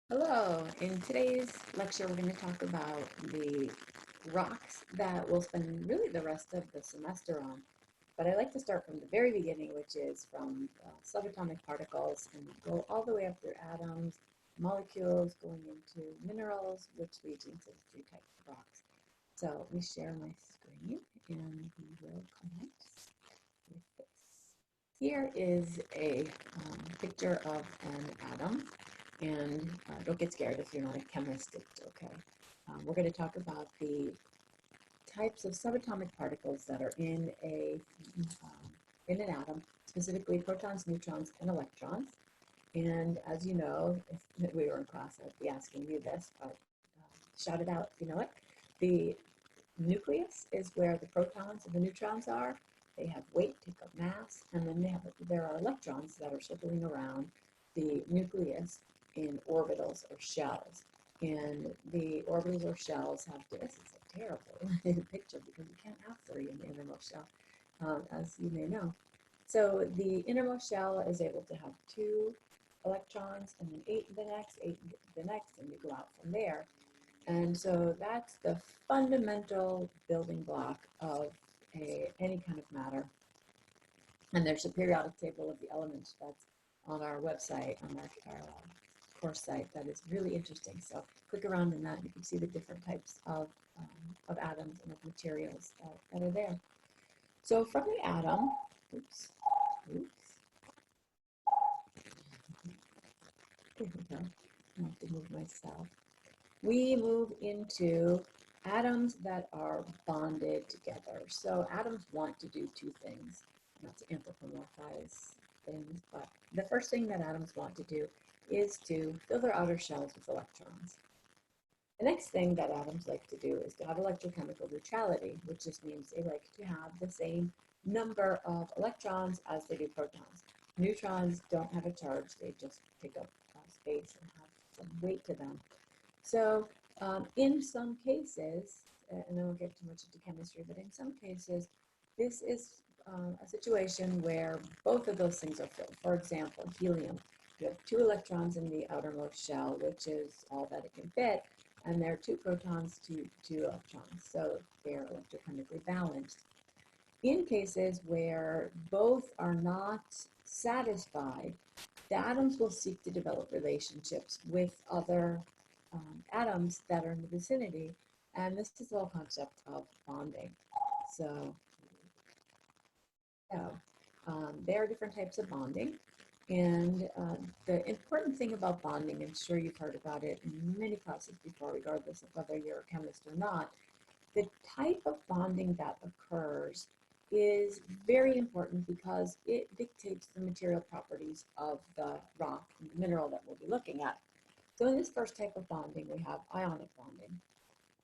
Hello, in today's lecture we're going to talk about the rocks that we'll spend really the rest of the semester on. But I like to start from the very beginning, which is from subatomic particles and go all the way up through atoms, molecules, going into minerals, which leads into the three types of rocks. So let me share my screen and we will commence with this. Here is a picture of an atom. And don't get scared if you're not a chemist, it's okay. We're going to talk about the types of subatomic particles that are in an atom, specifically protons, neutrons, and electrons. And as you know, if we were in class, I'd be asking you this, but shout it out if you know it. The nucleus is where the protons and the neutrons are. They have weight, take up mass, and then there are electrons that are circling around the nucleus in orbitals or shells. And the orbitals or shells have, this is a terrible picture because you can't have three in the innermost shell, as you may know. So the innermost shell is able to have 2 electrons and then 8 the next, 8 the next, and you go out from there. And so that's the fundamental building block of any kind of matter. And there's a periodic table of the elements that's on our website, on our course site, that is really interesting. So click around in that and you can see the different types of atoms and of materials that are there. So from the atom, oops, there we go. I have to move myself. We move into atoms that are bonded together. So atoms want to do 2 things, not to anthropomorphize things, but the first thing that atoms want to do is to fill their outer shells with electrons. The next thing that atoms like to do is to have electrochemical neutrality, which just means they like to have the same number of electrons as they do protons. Neutrons don't have a charge, they just take up space and have some weight to them. So in some cases, and I won't get too much into chemistry, but in some cases, this is a situation where both of those things are filled. For example, helium. You have 2 electrons in the outermost shell, which is all that it can fit, and there are 2 protons, 2 electrons, so they're electrochemically balanced. In cases where both are not satisfied, the atoms will seek to develop relationships with other atoms that are in the vicinity, and this is the whole concept of bonding. So there are different types of bonding, and the important thing about bonding, I'm sure you've heard about it in many classes before, regardless of whether you're a chemist or not, the type of bonding that occurs is very important because it dictates the material properties of the rock and the mineral that we'll be looking at. So in this first type of bonding, we have ionic bonding.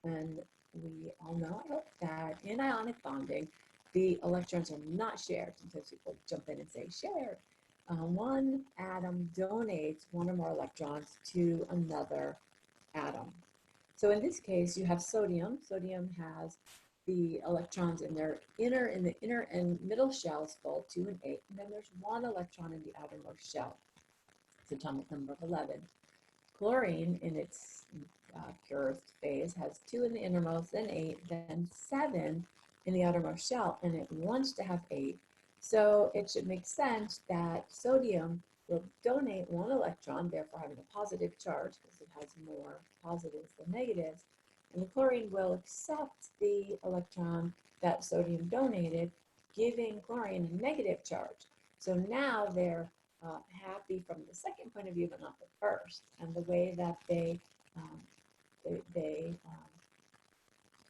And we all know, I hope, that in ionic bonding, the electrons are not shared. Sometimes people jump in and say shared. One atom donates 1 or more electrons to another atom. So in this case, you have sodium. Sodium has the electrons in the inner and middle shells full, 2 and 8. And then there's 1 electron in the outermost shell. It's atomic number of 11. Chlorine, in its purest phase, has 2 in the innermost, then 8, then 7 in the outermost shell, and it wants to have 8. So it should make sense that sodium will donate 1 electron, therefore having a positive charge because it has more positives than negatives, and the chlorine will accept the electron that sodium donated, giving chlorine a negative charge. So now they're happy from the second point of view, but not the first. And the way that they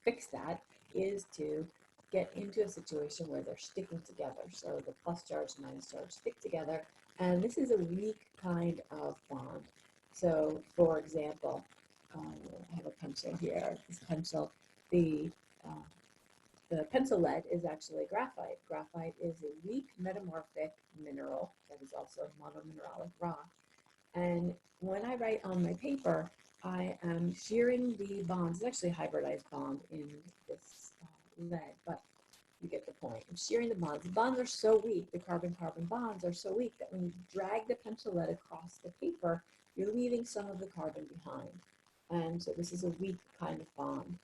fix that is to get into a situation where they're sticking together. So the plus charge and minus charge stick together, and this is a weak kind of bond. So, for example, I have a pencil here. This pencil, the pencil lead is actually graphite. Graphite is a weak metamorphic mineral that is also a monomineralic rock. And when I write on my paper, I am shearing the bonds. It's actually a hybridized bond in this lead, but you get the point. I'm shearing the bonds. The bonds are so weak, the carbon-carbon bonds are so weak that when you drag the pencil lead across the paper, you're leaving some of the carbon behind. And so this is a weak kind of bond.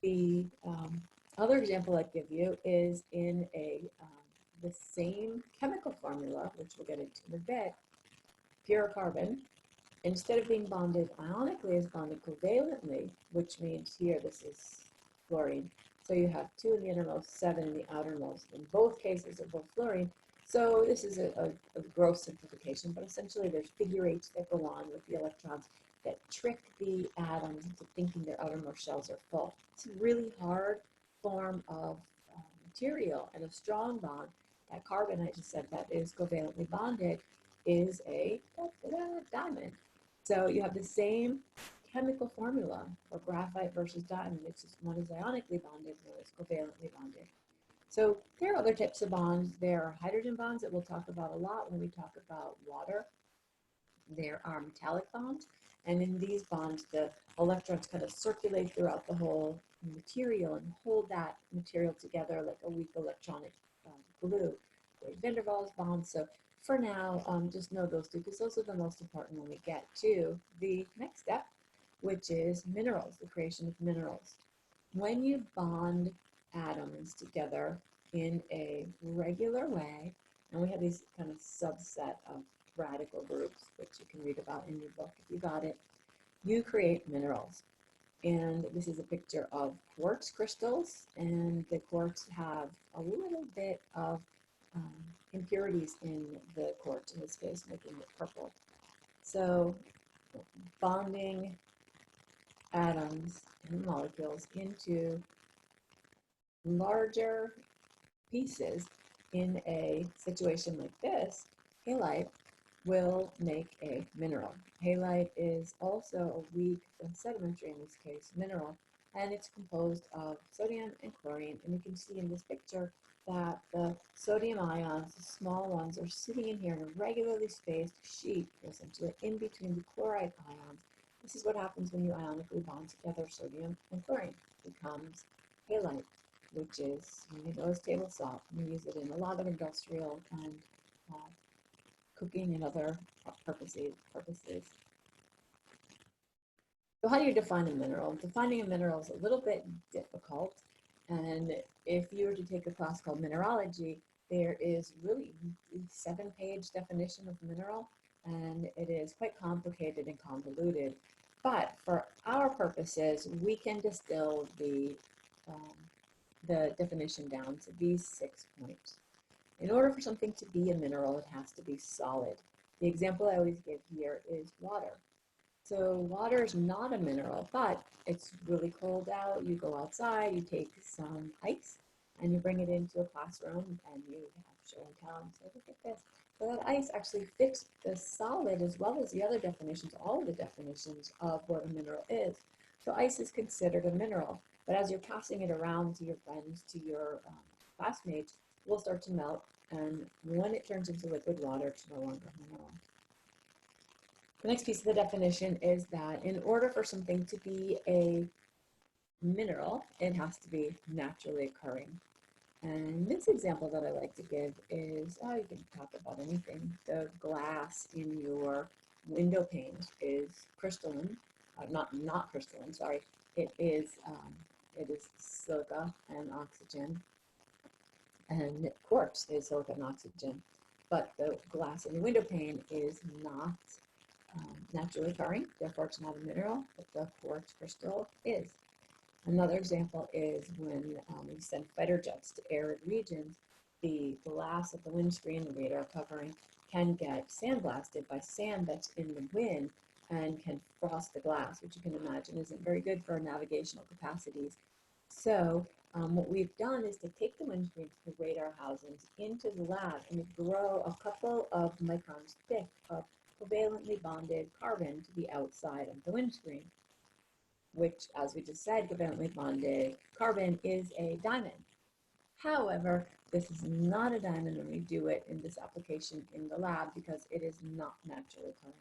The other example I'd give you is in the same chemical formula, which we'll get into in a bit. Pure carbon, instead of being bonded ionically, is bonded covalently, which means here this is fluorine. So you have 2 in the innermost, 7 in the outermost. In both cases, they're both fluorine. So this is a gross simplification, but essentially there's figure eights that go on with the electrons that trick the atoms into thinking their outermost shells are full. It's a really hard form of material, and a strong bond, that carbon I just said that is covalently bonded, is a diamond. So you have the same chemical formula for graphite versus diamond. It's just one is ionically bonded, one is covalently bonded. So there are other types of bonds. There are hydrogen bonds that we'll talk about a lot when we talk about water. There are metallic bonds, and in these bonds, the electrons kind of circulate throughout the whole material and hold that material together like a weak electronic glue. There's van der Waals bonds. So for now, just know those two, because those are the most important when we get to the next step, which is minerals, the creation of minerals. When you bond atoms together in a regular way, and we have these kind of subset of radical groups, which you can read about in your book if you got it, you create minerals. And this is a picture of quartz crystals, and the quartz have a little bit of impurities in the quartz, in this case, making it purple. So bonding atoms and molecules into larger pieces in a situation like this, halite will make a mineral. Halite is also a weak, sedimentary in this case, mineral, and it's composed of sodium and chlorine. And you can see in this picture that the sodium ions, the small ones, are sitting in here in a regularly spaced sheet, essentially in between the chloride ions. This is what happens when you ionically bond together sodium and chlorine. It becomes halite, which is, you know, as table salt. We use it in a lot of industrial and cooking and other purposes. So how do you define a mineral? Defining a mineral is a little bit difficult, and if you were to take a class called mineralogy, there is really a 7-page definition of mineral, and it is quite complicated and convoluted. But for our purposes, we can distill the definition down to these 6 points. In order for something to be a mineral, it has to be solid. The example I always give here is water. So water is not a mineral, but it's really cold out. You go outside, you take some ice, and you bring it into a classroom, and you have show and tell and say, look at this. So that ice actually fits the solid as well as the other definitions, all of the definitions of what a mineral is. So ice is considered a mineral, but as you're passing it around to your friends, to your classmates, it will start to melt, and when it turns into liquid water, it's no longer a mineral. The next piece of the definition is that in order for something to be a mineral, it has to be naturally occurring. And this example that I like to give is, you can talk about anything. The glass in your window panes is crystalline, not crystalline, sorry. It is silica and oxygen, and quartz is silica and oxygen. But the glass in the window pane is not naturally occurring, therefore it's not a mineral, but the quartz crystal is. Another example is when we send fighter jets to arid regions, the glass of the windscreen, the radar covering, can get sandblasted by sand that's in the wind and can frost the glass, which you can imagine isn't very good for our navigational capacities. So what we've done is to take the windscreen to the radar housings into the lab and grow a couple of microns thick of covalently bonded carbon to the outside of the windscreen, which, as we just said, covalently bonded carbon is a diamond. However, this is not a diamond when we do it in this application in the lab because it is not naturally occurring.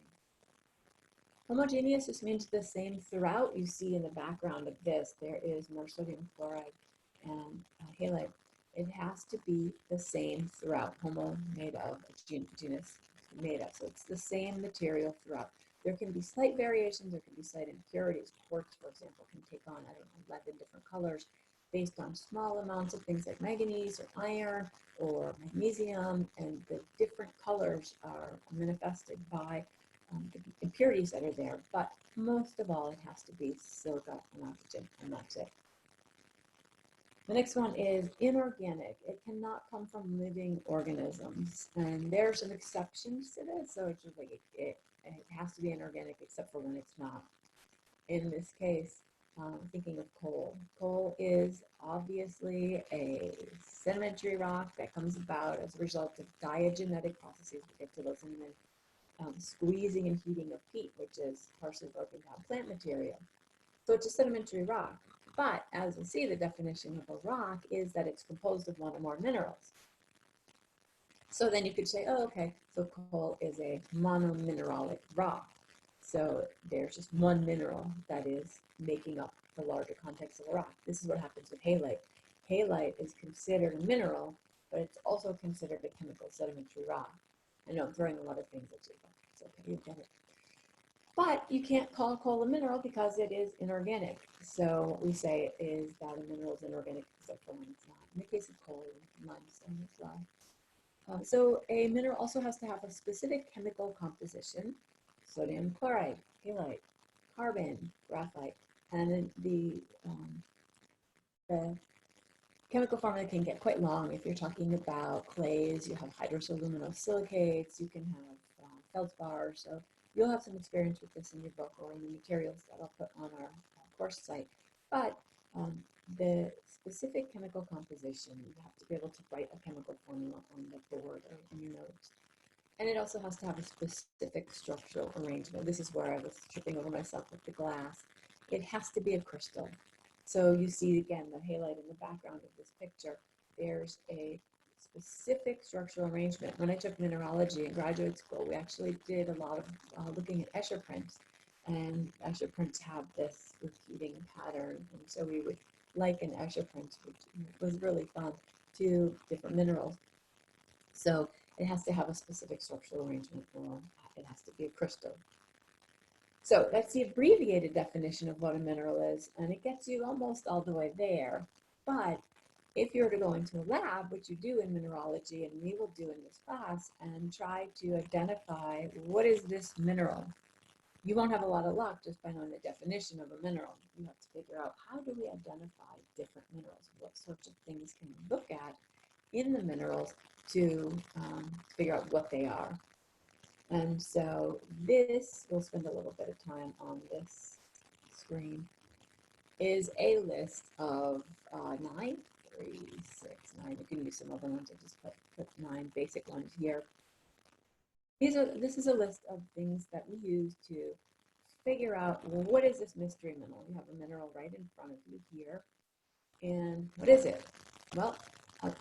Homogeneous just means the same throughout. You see in the background of this, there is more sodium chloride and halite. It has to be the same throughout. Homo made of, genus made of. So it's the same material throughout. there can be slight variations, there can be slight impurities. Quartz, for example, can take on, I don't know, 11 different colors based on small amounts of things like manganese or iron or magnesium, and the different colors are manifested by the impurities that are there. But most of all, it has to be silica and oxygen, and that's it. The next one is inorganic. It cannot come from living organisms, and there are some exceptions to this. So it's just like it has to be inorganic, except for when it's not. In this case, thinking of coal. Coal is obviously a sedimentary rock that comes about as a result of diagenetic processes. We'll get to those in a minute. Squeezing and heating of peat, which is partially broken down plant material. So it's a sedimentary rock. But as we'll see, the definition of a rock is that it's composed of one or more minerals. So then you could say, oh, okay, so coal is a monomineralic rock. So there's just one mineral that is making up the larger context of the rock. This is what happens with halite. Halite is considered a mineral, but it's also considered a chemical sedimentary rock. I know I'm throwing a lot of things at you, but it's okay, you get it. But you can't call coal a mineral because it is inorganic. So what we say is that a mineral is inorganic except for when it's not. In the case of coal, limestone as well. So a mineral also has to have a specific chemical composition: sodium chloride, halite, carbon, graphite, and the chemical formula can get quite long. If you're talking about clays, you have hydrosalumino-silicates, you can have feldspar. So you'll have some experience with this in your book or in the materials that I'll put on our course site. But the specific chemical composition, you have to be able to write a chemical formula on the board or in your notes. And it also has to have a specific structural arrangement. This is where I was tripping over myself with the glass. It has to be a crystal. So you see, again, the halite in the background of this picture. There's a specific structural arrangement. When I took mineralogy in graduate school, we actually did a lot of looking at Escher prints. And Escher prints have this repeating pattern. And so we would liken Escher prints, which was really fun, to different minerals. So it has to have a specific structural arrangement, or it has to be a crystal. So that's the abbreviated definition of what a mineral is, and it gets you almost all the way there. But if you were to go into a lab, which you do in mineralogy, and we will do in this class, and try to identify what is this mineral, you won't have a lot of luck just by knowing the definition of a mineral. You have to figure out, how do we identify different minerals? What sorts of things can we look at in the minerals to figure out what they are? And so this, we'll spend a little bit of time on this screen, is a list of 9. You can use some other ones. I just put 9 basic ones here. This is a list of things that we use to figure out, well, what is this mystery mineral? You have a mineral right in front of you here. And what is it? Well,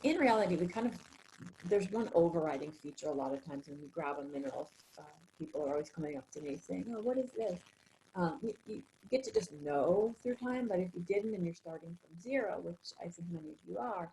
in reality, there's one overriding feature a lot of times when you grab a mineral. People are always coming up to me saying, oh, what is this? You get to just know through time, but if you didn't and you're starting from zero, which I think many of you are,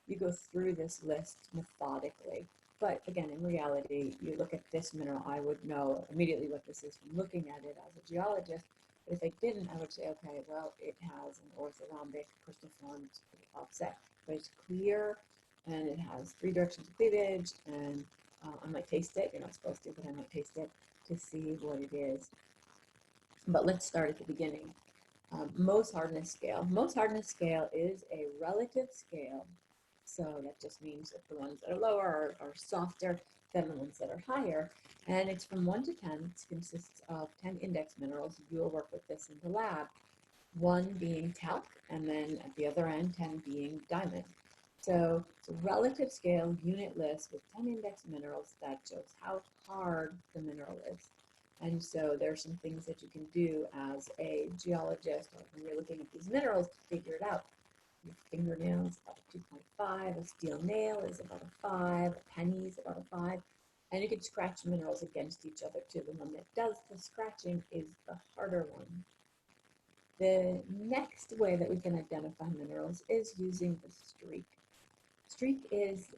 you go through this list methodically. But again, in reality, you look at this mineral, I would know immediately what this is from looking at it as a geologist. But if I didn't, I would say, okay, well, it has an orthorhombic crystal form, it's pretty offset, but it's clear, and it has 3 directions of cleavage, and I might taste it. You're not supposed to, but I might taste it to see what it is. But let's start at the beginning. Mohs hardness scale. Mohs hardness scale is a relative scale. So that just means that the ones that are lower are softer than the ones that are higher. And it's from 1 to 10. It consists of 10 index minerals. You'll work with this in the lab. 1 being talc, and then at the other end, 10 being diamond. So it's a relative scale unit list with 10 index minerals that shows how hard the mineral is. And so there are some things that you can do as a geologist, or when you're looking at these minerals, to figure it out. Your fingernail is about a 2.5, a steel nail is about a 5, a penny is about a 5, and you can scratch minerals against each other too. The one that does the scratching is the harder one. The next way that we can identify minerals is using the streak. Streak is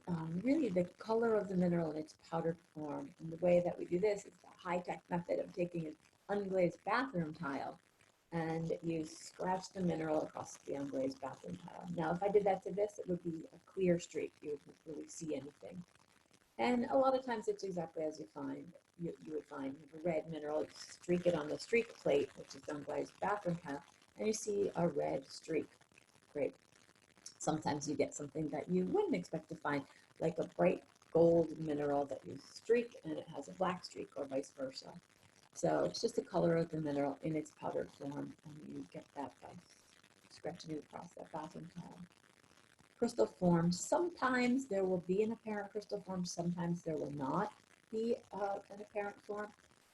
really the color of the mineral in its powdered form. And the way that we do this is the high-tech method of taking an unglazed bathroom tile and you scratch the mineral across the unglazed bathroom tile. Now, if I did that to this, it would be a clear streak. You wouldn't really see anything. And a lot of times it's exactly as you find. You would find a red mineral, you streak it on the streak plate, which is the unglazed bathroom tile, and you see a red streak. Great. Sometimes you get something that you wouldn't expect to find, like a bright gold mineral that you streak and it has a black streak, or vice versa. So it's just the color of the mineral in its powdered form, and you get that by scratching it across that bathroom tile. Crystal form, sometimes there will be an apparent crystal form, sometimes there will not be an apparent form.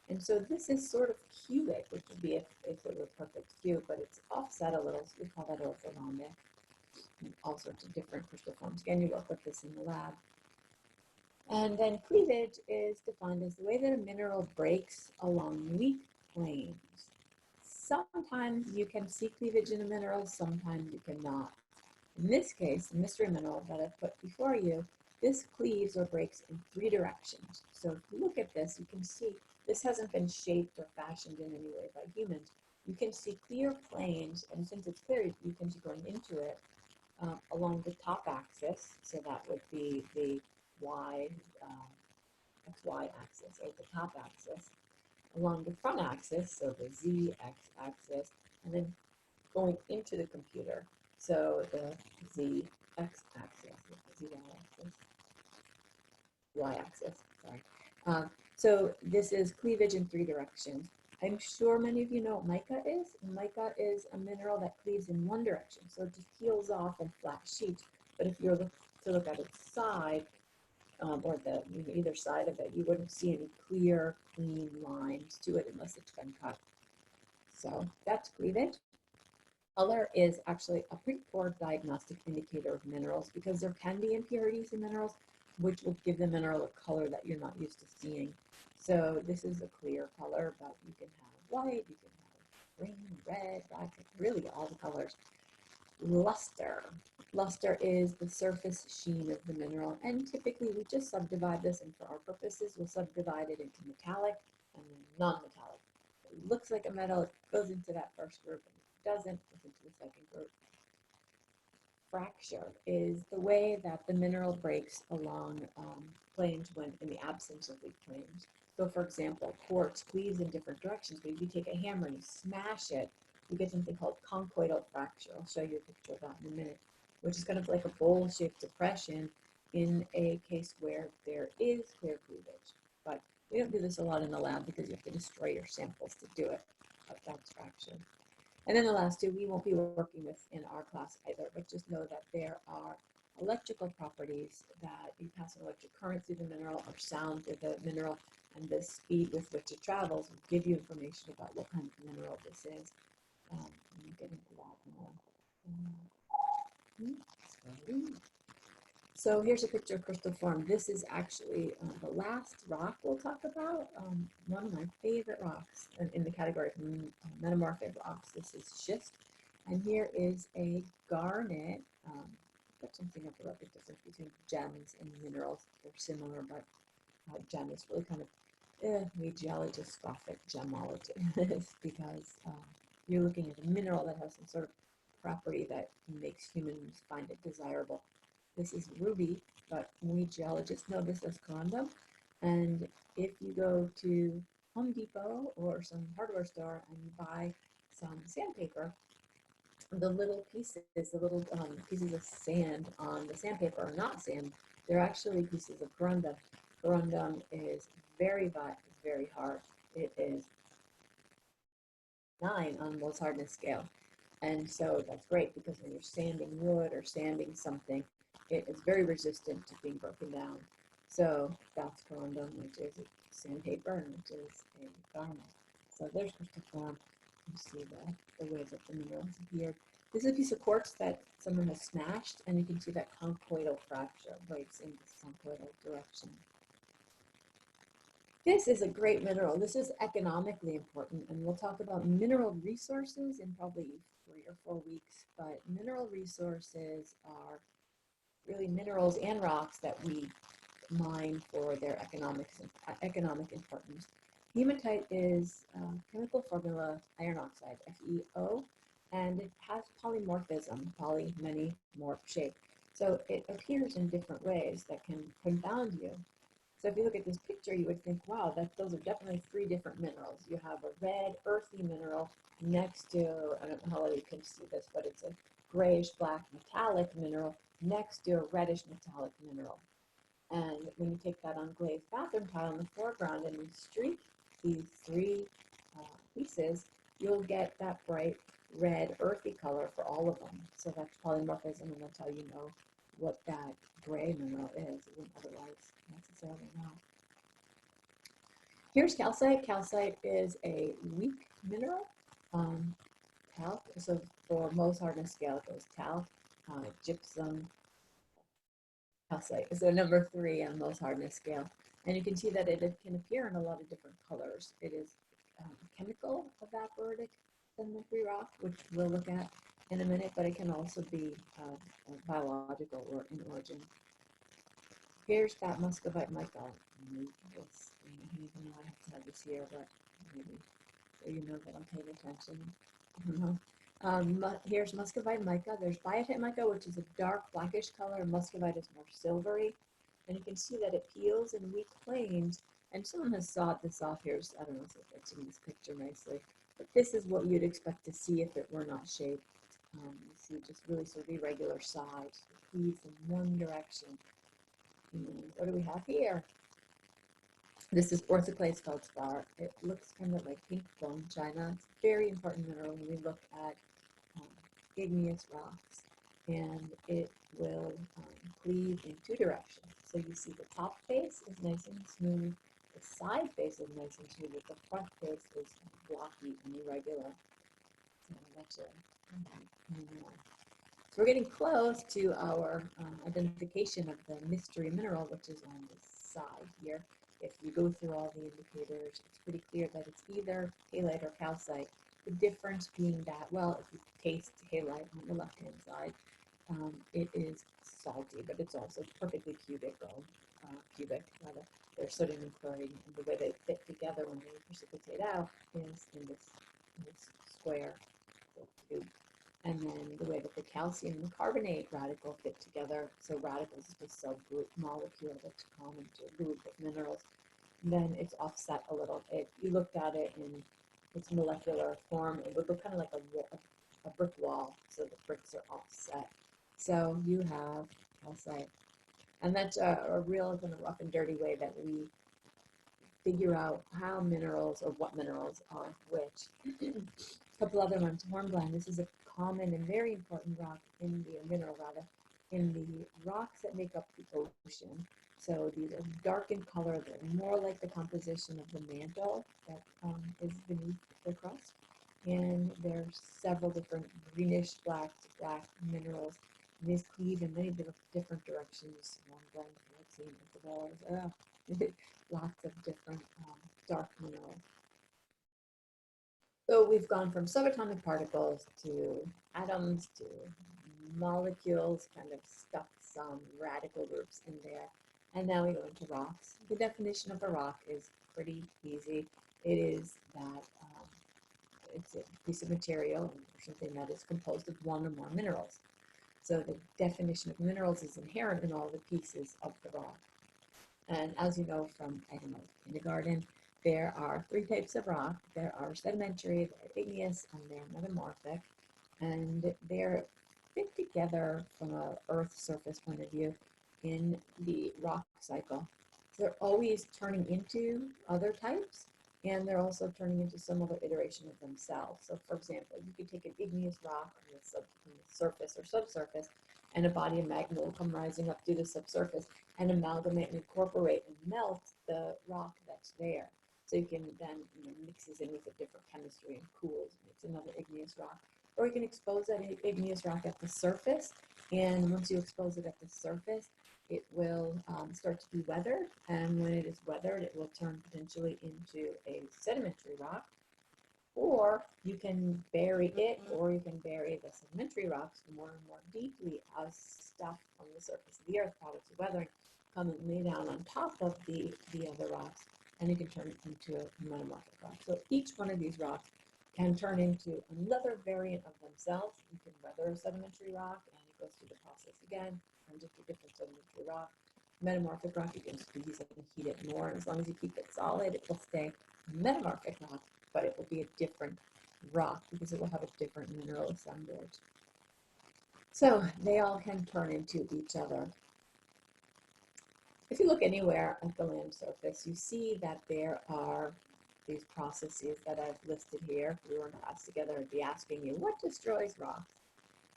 And so this is sort of cubic, which would be if it were perfect cube, but it's offset a little, so we call that orthodontic. And all sorts of different crystal forms. Again, you work with this in the lab. And then cleavage is defined as the way that a mineral breaks along weak planes. Sometimes you can see cleavage in a mineral, sometimes you cannot. In this case, the mystery mineral that I've put before you, this cleaves or breaks in 3 directions. So if you look at this, you can see this hasn't been shaped or fashioned in any way by humans. You can see clear planes, and since it's clear, you can see going into it along the top axis. So that would be the XY axis, or the top axis, along the front axis, so the ZX axis, and then going into the computer, so the ZX axis, the ZY axis, Y axis, sorry. So this is cleavage in 3 directions. I'm sure many of you know what mica is. Mica is a mineral that cleaves in 1 direction, so it just peels off in flat sheets. But if you're to look at its side, or either side of it, you wouldn't see any clear, clean lines to it unless it's been cut. So that's cleavage. Color is actually a pretty poor diagnostic indicator of minerals because there can be impurities in minerals, which will give the mineral a color that you're not used to seeing. So this is a clear color, but you can have white, you can have green, red, black, really all the colors. Luster. Luster is the surface sheen of the mineral, and typically we just subdivide this, and for our purposes, we'll subdivide it into metallic and non-metallic. It looks like a metal, it goes into that first group, and if it doesn't, it goes into the second group. Fracture is the way that the mineral breaks along planes when in the absence of weak planes. So for example, quartz cleaves in different directions, but if you take a hammer and you smash it, you get something called conchoidal fracture. I'll show you a picture of that in a minute, which is kind of like a bowl-shaped depression in a case where there is clear cleavage. But we don't do this a lot in the lab because you have to destroy your samples to do it, but that's fracture. And then the last 2 we won't be working with in our class either, but just know that there are electrical properties that you pass an electric current through the mineral or sound through the mineral, and the speed with which it travels will give you information about what kind of mineral this is. I'm getting a lot more. So here's a picture of crystal form. This is actually the last rock we'll talk about. One of my favorite rocks in the category of metamorphic rocks. This is schist. And here is a garnet. Put something up about the difference between gems and minerals. They're similar, but gem is really kind of we geologists scoff at gemology because you're looking at a mineral that has some sort of property that makes humans find it desirable. This is ruby, but we geologists know this as corundum. And if you go to Home Depot or some hardware store and you buy some sandpaper, the little pieces, pieces of sand on the sandpaper are not sand. They're actually pieces of corundum. Corundum is very hard. It is 9 on the Mohs hardness scale. And so that's great because when you're sanding wood or sanding something, it is very resistant to being broken down. So that's corundum, which is sandpaper, and which is a garnet. So there's crystal form. You see the way that the minerals appeared. This is a piece of quartz that someone has smashed, and you can see that conchoidal fracture breaks in this conchoidal direction. This is a great mineral. This is economically important, and we'll talk about mineral resources in probably 3 or 4 weeks, but mineral resources are really minerals and rocks that we mine for their economic importance. Hematite is chemical formula iron oxide, FeO, and it has polymorphism, poly, many, morph, shape. So it appears in different ways that can confound you. So if you look at this picture, you would think, wow, those are definitely three different minerals. You have a red, earthy mineral next to, I don't know how well you can see this, but it's a grayish black metallic mineral next to a reddish metallic mineral. And when you take that on glazed bathroom tile in the foreground and you streak these three pieces, you'll get that bright red earthy color for all of them. So that's polymorphism, and that's how you know what that gray mineral is. You wouldn't otherwise necessarily know. Here's calcite. Calcite is a weak mineral. Talc, so for most hardness scale, it goes talc, gypsum, calcite is the number 3 on most hardness scale. And you can see that it can appear in a lot of different colors. It is chemical evaporitic sedimentary rock, which we'll look at in a minute, but it can also be biological or in origin. Here's that muscovite mica. I don't even know I have to have this here, but maybe so you know that I'm paying attention. I don't know. Here's muscovite mica. There's biotite mica, which is a dark blackish color, and muscovite is more silvery. And you can see that it peels in weak planes. And someone has sawed this off here. I don't know if it's in this picture nicely, but this is what you'd expect to see if it were not shaped. You see just really sort of irregular sides. It cleaves in one direction. And what do we have here? This is orthoclase feldspar. It looks kind of like pink bone china. It's a very important mineral when we look at igneous rocks, and it will cleave in 2 directions. So you see the top face is nice and smooth, the side face is nice and smooth, but the front face is blocky and irregular. So that's so we're getting close to our identification of the mystery mineral, which is on this side here. If you go through all the indicators, it's pretty clear that it's either halite or calcite. The difference being that, well, if you taste halite on the left-hand side, it is salty, but it's also perfectly cubic. They're sodium and chlorine, and the way they fit together when they precipitate out is in this square tube. And then the way that the calcium and the carbonate radical fit together, so radicals is just a group molecule that's common to a group of minerals, then it's offset a little. You looked at it in its molecular form, it would look kind of like a brick wall, so the bricks are offset. So you have calcite. And that's a real kind of rough and dirty way that we figure out how minerals or what minerals are which. A couple other ones. Hornblende. This is a common and very important rock in the mineral rather in the rocks that make up the ocean. So these are dark in color. They're more like the composition of the mantle that is beneath the crust. And there's several different greenish black minerals. And these cleave in many different directions. Hornblende, let's see, lots of different dark minerals. So we've gone from subatomic particles to atoms to molecules, kind of stuck some radical groups in there. And now we go into rocks. The definition of a rock is pretty easy. It is that it's a piece of material or something that is composed of one or more minerals. So the definition of minerals is inherent in all the pieces of the rock. And as you know from, I don't know, kindergarten, there are 3 types of rock. There are sedimentary, they're igneous, and they're metamorphic. And they're fit together from an Earth surface point of view in the rock cycle. So they're always turning into other types, and they're also turning into some other iteration of themselves. So for example, you could take an igneous rock on the surface or subsurface, and a body of magma will come rising up through the subsurface and amalgamate and incorporate and melt the rock that's there. So you can then mixes in with a different chemistry and cools, and it's another igneous rock. Or you can expose that igneous rock at the surface, and once you expose it at the surface, it will start to be weathered, and when it is weathered, it will turn potentially into a sedimentary rock. Or you can bury it, or you can bury the sedimentary rocks more and more deeply as stuff from the surface of the earth, products of weathering, come and lay down on top of the other rocks, and you can turn it into a metamorphic rock. So each one of these rocks can turn into another variant of themselves. You can weather a sedimentary rock, and it goes through the process again, turns into a different sedimentary rock. Metamorphic rock, you can squeeze and heat it more, and as long as you keep it solid, it will stay metamorphic rock, but it will be a different rock because it will have a different mineral assemblage. So they all can turn into each other. If you look anywhere at the land surface, you see that there are these processes that I've listed here. If we were in class together, I'd be asking you, what destroys rocks?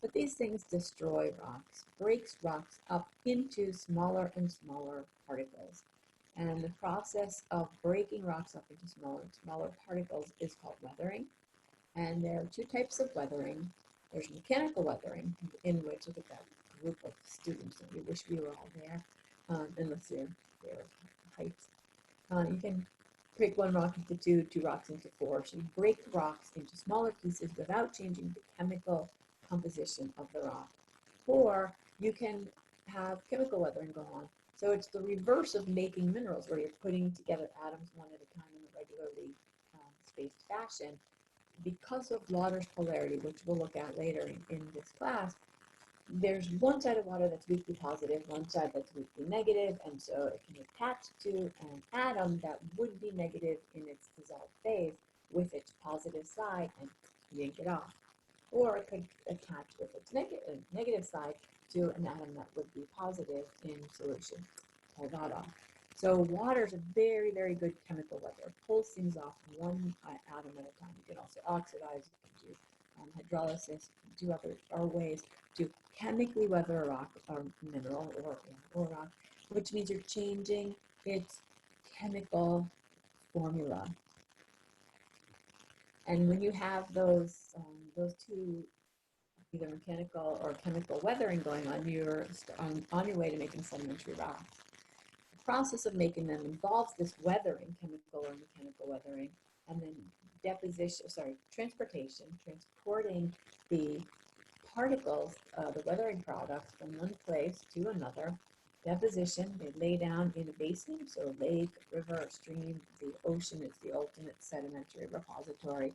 But these things destroy rocks, breaks rocks up into smaller and smaller particles. And the process of breaking rocks up into smaller and smaller particles is called weathering. And there are two types of weathering. There's mechanical weathering, in which, look at that group of students, and we wish we were all there, unless they're heights. You can break one rock into two rocks into four. So you break rocks into smaller pieces without changing the chemical composition of the rock. Or you can have chemical weathering go on. So it's the reverse of making minerals, where you're putting together atoms one at a time in a regularly spaced fashion. Because of water's polarity, which we'll look at later in this class, there's one side of water that's weakly positive, one side that's weakly negative, and so it can attach to an atom that would be negative in its dissolved phase with its positive side and yank it off. Or it could attach with its negative side to an atom that would be positive in solution. Pull that off. So water is a very, very good chemical weather. It pulls things off one atom at a time. You can also oxidize, you can do hydrolysis, do other ways to chemically weather a rock or mineral or rock, which means you're changing its chemical formula. And when you have those two, either mechanical or chemical weathering going on, you're on your way to making sedimentary rocks. The process of making them involves this weathering, chemical or mechanical weathering, and then transportation, transporting the particles, the weathering products from one place to another. Deposition, they lay down in a basin, so a lake, a river, a stream. The ocean is the ultimate sedimentary repository.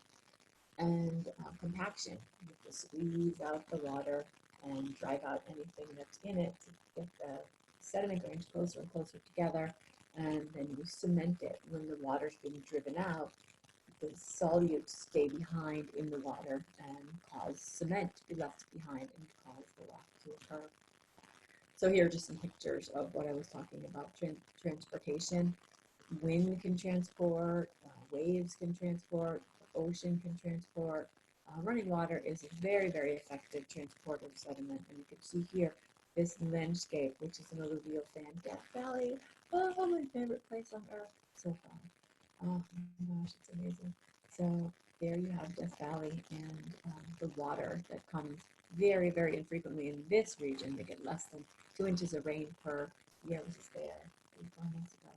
And compaction, you have to squeeze out the water and drive out anything that's in it to get the sediment grains closer and closer together, and then you cement it. When the water's being driven out, the solutes stay behind in the water and cause cement to be left behind and cause the rock to occur. So here are just some pictures of what I was talking about, transportation. Wind can transport, waves can transport, the ocean can transport. Running water is a very, very effective transporter of sediment, and you can see here this landscape, which is an alluvial fan, Death Valley. Oh, my favorite place on earth so far. Oh my gosh, it's amazing. So there you have Death Valley and the water that comes very, very infrequently in this region. They get less than 2 inches of rain per year, which is there. 4 months ago.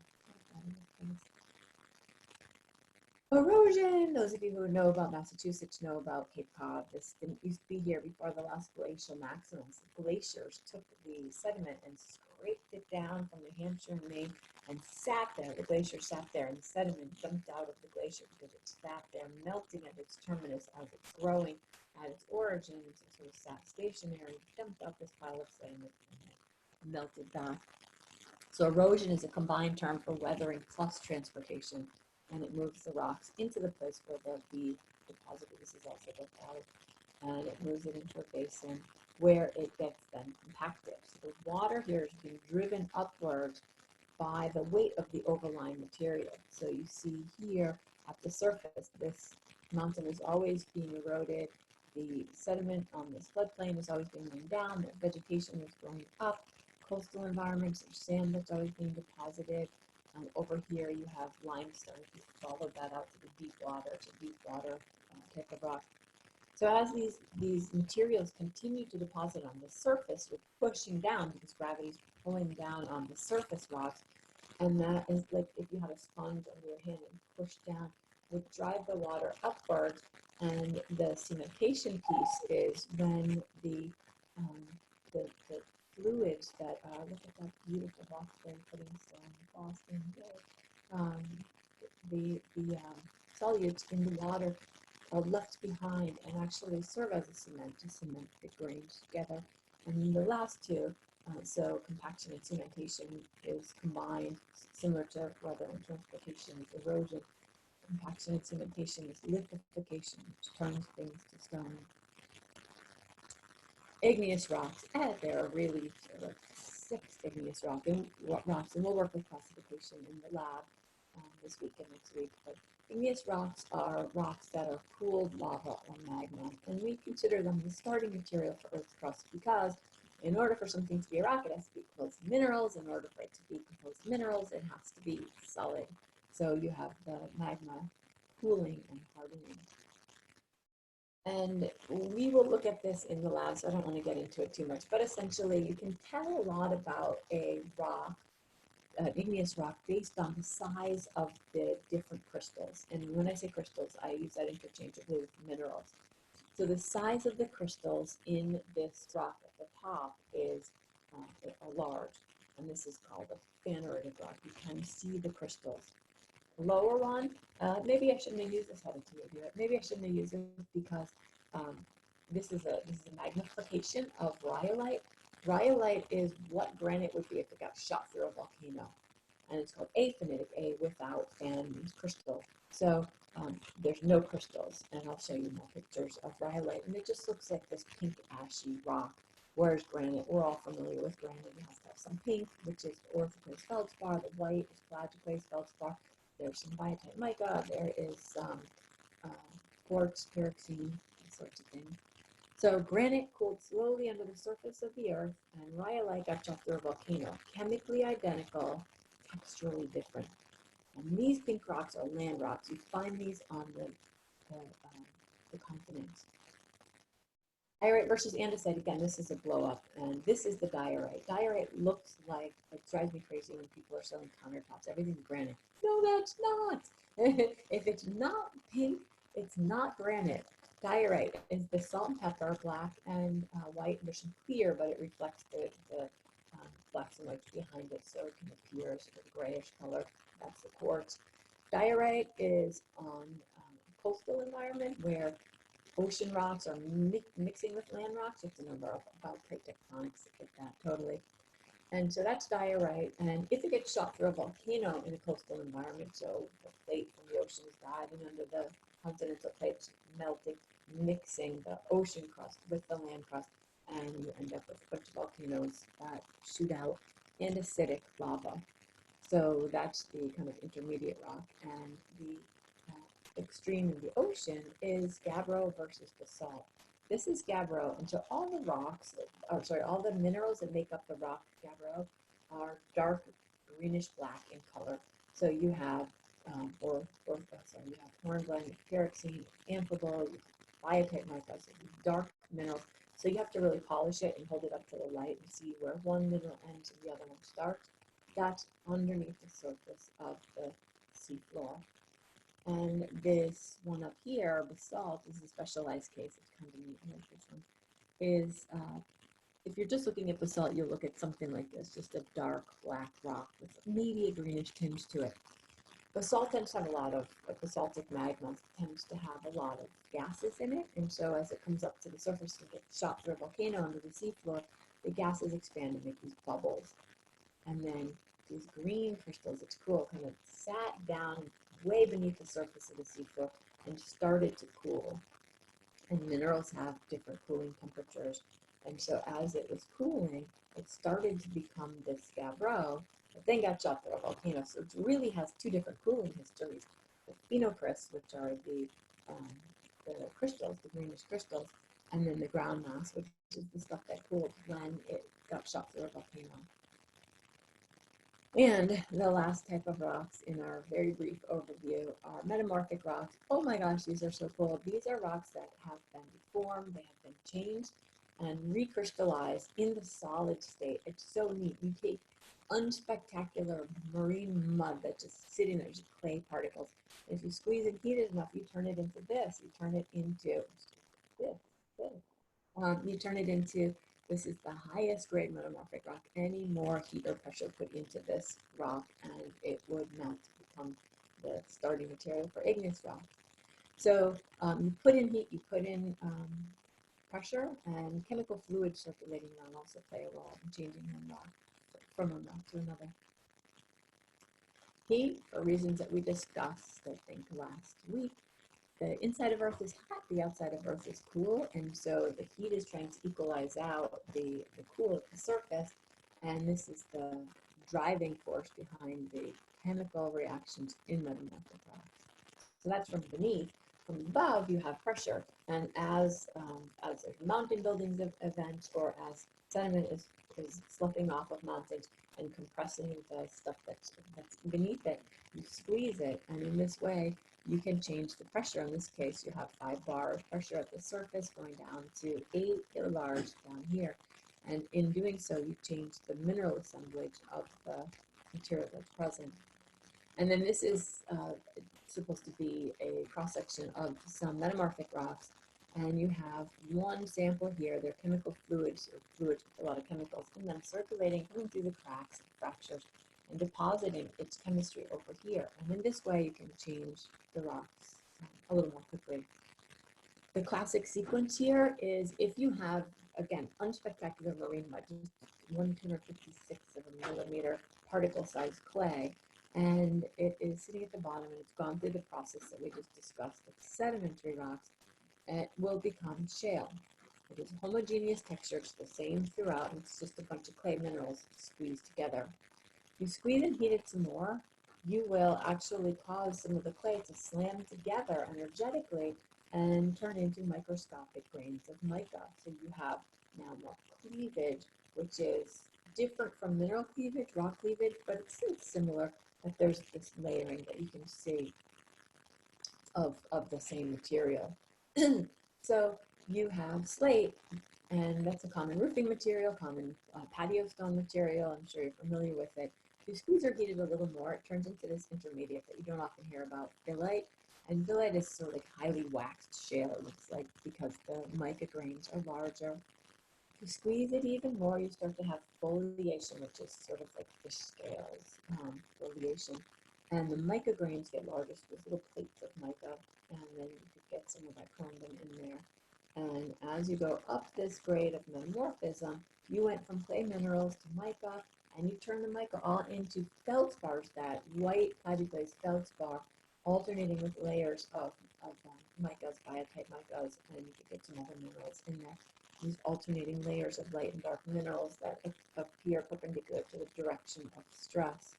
Erosion. Those of you who know about Massachusetts know about Cape Cod. This didn't used to be here before the last glacial maximums. The glaciers took the sediment and scraped it down from New Hampshire and Maine and sat there. The glacier sat there, and the sediment jumped out of the glacier because it sat there, melting at its terminus as it's growing at its origin. It sort of sat stationary, dumped out this pile of sediment, and melted back. So erosion is a combined term for weathering plus transportation, and it moves the rocks into the place where they'll be deposited. This is also the valley, and it moves it into a basin where it gets then compacted. So the water here is being driven upwards by the weight of the overlying material. So you see here at the surface, this mountain is always being eroded. The sediment on this floodplain is always being laid down. The vegetation is growing up. Coastal environments, there's sand that's always being deposited. Over here you have limestone. If you follow that out to the deep water, it's a deep water type of rock. So as these materials continue to deposit on the surface, you're pushing down because gravity's pulling down on the surface rocks. And that is like if you had a sponge under your hand and push down, would drive the water upward, and the cementation piece is when um, the fluids that are, look at that beautiful rock there, putting stone, Boston, the solutes in the water are left behind and actually serve as a cement to cement the grains together. And the last two, so compaction and cementation is combined, similar to weather and transportation is erosion. Compaction and cementation is lithification, which turns things to stone. Igneous rocks, there are really like 6 igneous rocks, and we'll work with classification in the lab this week and next week. But igneous rocks are rocks that are cooled lava or magma, and we consider them the starting material for Earth's crust because in order for something to be a rock, it has to be composed of minerals. In order for it to be composed of minerals, it has to be solid. So you have the magma cooling and hardening. And we will look at this in the lab, so I don't want to get into it too much, but essentially you can tell a lot about a rock, an igneous rock, based on the size of the different crystals. And when I say crystals, I use that interchangeably with minerals. So the size of the crystals in this rock at the top is large, and this is called a phaneritic rock. You can see the crystals. The lower one, maybe I shouldn't have used this. How did you do it? Maybe I shouldn't have used it because this is a magnification of rhyolite. Rhyolite is what granite would be if it got shot through a volcano, and it's called aphanitic, A without, and means crystal. So there's no crystals, and I'll show you more pictures of rhyolite, and it just looks like this pink ashy rock. Whereas granite, we're all familiar with granite. It has to have some pink, which is orthoclase feldspar. The white is plagioclase feldspar. There's some biotite mica. There is some quartz, pyroxene, that sorts of things. So granite cooled slowly under the surface of the earth, and rhyolite got shot through a volcano. Chemically identical, texturally different. And these pink rocks are land rocks. You find these on the continents. Diorite versus andesite, again, this is a blow up, and this is the diorite. Diorite looks like, it drives me crazy when people are selling countertops. Everything's granite. No, that's not. If it's not pink, it's not granite. Diorite is the salt and pepper, black and white. There's some clear, but it reflects the blacks and whites behind it, so it can appear as a grayish color. That's the quartz. Diorite is on a coastal environment where ocean rocks are mixing with land rocks. You have to know about plate tectonics to get that totally. And so that's diorite. And if it gets shot through a volcano in a coastal environment, so the plate from the ocean is diving under the continental plates, melting, mixing the ocean crust with the land crust, and you end up with a bunch of volcanoes that shoot out andesitic lava. So that's the kind of intermediate rock, and the extreme in the ocean is gabbro versus basalt. This is gabbro, and so all the rocks, all the minerals that make up the rock gabbro are dark greenish black in color. So you have, you have hornblende, pyroxene, amphibole, biotite mica, so dark minerals. So you have to really polish it and hold it up to the light and see where one mineral ends and the other one starts. That's underneath the surface of the seafloor. And this one up here, basalt, is a specialized case. It's kind of neat. This one is, if you're just looking at basalt, you'll look at something like this, just a dark black rock with maybe a greenish tinge to it. Basalt tends to have a lot of, basaltic magma tends to have a lot of gases in it, and so as it comes up to the surface and gets shot through a volcano under the seafloor, the gases expand and make these bubbles. And then these green crystals, it's cool, kind of sat down way beneath the surface of the seafloor and started to cool. And minerals have different cooling temperatures. And so as it was cooling, it started to become this gabbro, but then got shot through a volcano. So it really has two different cooling histories. The phenocrysts, which are the crystals, the greenish crystals, and then the ground mass, which is the stuff that cooled when it got shot through a volcano. And the last type of rocks in our very brief overview are metamorphic rocks. Oh my gosh, these are so cool. These are rocks that have been deformed, they have been changed, and recrystallized in the solid state. It's so neat. You take unspectacular marine mud that's just sitting there, just clay particles. If you squeeze and heat it enough, you turn it into this. You turn it into this. this. You turn it into, this is the highest grade metamorphic rock. Any more heat or pressure put into this rock and it would melt to become the starting material for igneous rock. So you put in heat, you put in pressure, and chemical fluids circulating around also play a role in changing one rock from one rock to another. Heat, for reasons that we discussed, I think, last week, the inside of Earth is hot, the outside of Earth is cool, and so the heat is trying to equalize out the cool at the surface, and this is the driving force behind the chemical reactions in metamorphic rocks. So that's from beneath. From above, you have pressure, and as there's mountain buildings event, or as sediment is sloughing off of mountains and compressing the stuff that's beneath it, you squeeze it, and in this way, you can change the pressure. In this case, you have 5 bar of pressure at the surface going down to 8 kilobar's down here, and in doing so, you change the mineral assemblage of the material that's present. And then this is supposed to be a cross-section of some metamorphic rocks, and you have one sample here. They're chemical fluids, or fluids with a lot of chemicals in them, circulating, coming through the cracks and fractures, and depositing its chemistry over here. And in this way, you can change the rocks a little more quickly. The classic sequence here is if you have, again, unspectacular marine mud, just 1/256 of a millimeter particle-sized clay, and it is sitting at the bottom, and it's gone through the process that we just discussed with sedimentary rocks, it will become shale. It is a homogeneous texture, it's the same throughout, and it's just a bunch of clay minerals squeezed together. You squeeze and heat it some more, you will actually cause some of the clay to slam together energetically and turn into microscopic grains of mica. So you have now more cleavage, which is different from mineral cleavage, rock cleavage, but it's still similar, that there's this layering that you can see of the same material. So you have slate, and that's a common roofing material, common patio stone material. I'm sure you're familiar with it. If you squeeze or heat it a little more, it turns into this intermediate that you don't often hear about, Rhyolite. And Rhyolite is sort of like highly waxed shale, it looks like, because the mica grains are larger. If you squeeze it even more, you start to have foliation, which is sort of like fish scales foliation. And the mica grains get larger, so there's little plates of mica, and then you could get some of that corundum in there. And as you go up this grade of metamorphism, you went from clay minerals to mica, and you turn the mica all into feldspars, that white platypus feldspar, alternating with layers of micas, biotite micas, and you could get some other minerals in there. These alternating layers of light and dark minerals that appear perpendicular to the direction of stress.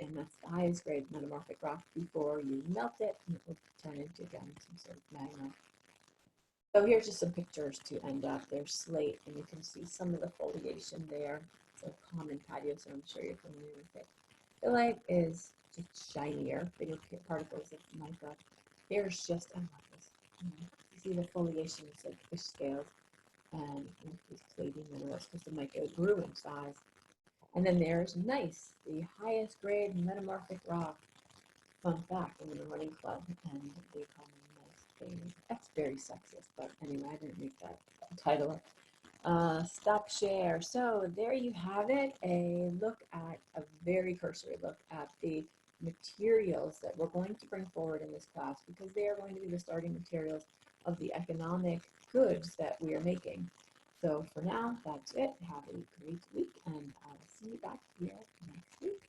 And that's the highest grade metamorphic rock before you melt it, and it will turn into, again, some sort of magma. So here's just some pictures to end up. There's slate, and you can see some of the foliation there. It's a common patio, so I'm sure you're familiar with it. Rhyolite is just shinier, bigger particles of mica. Here's just, I love this. You see the foliation, it's like fish scales, and these clady minerals, because the mica grew in size. And then there's gneiss, the highest grade metamorphic rock. Fun fact, I'm in a running club, and they call me gneiss. That's very sexist, but anyway, I didn't make that title up. Stop share. So there you have it, a look at, a very cursory look at the materials that we're going to bring forward in this class, because they are going to be the starting materials of the economic goods that we are making. So for now, that's it. Have a great week, and I'll see you back here next week.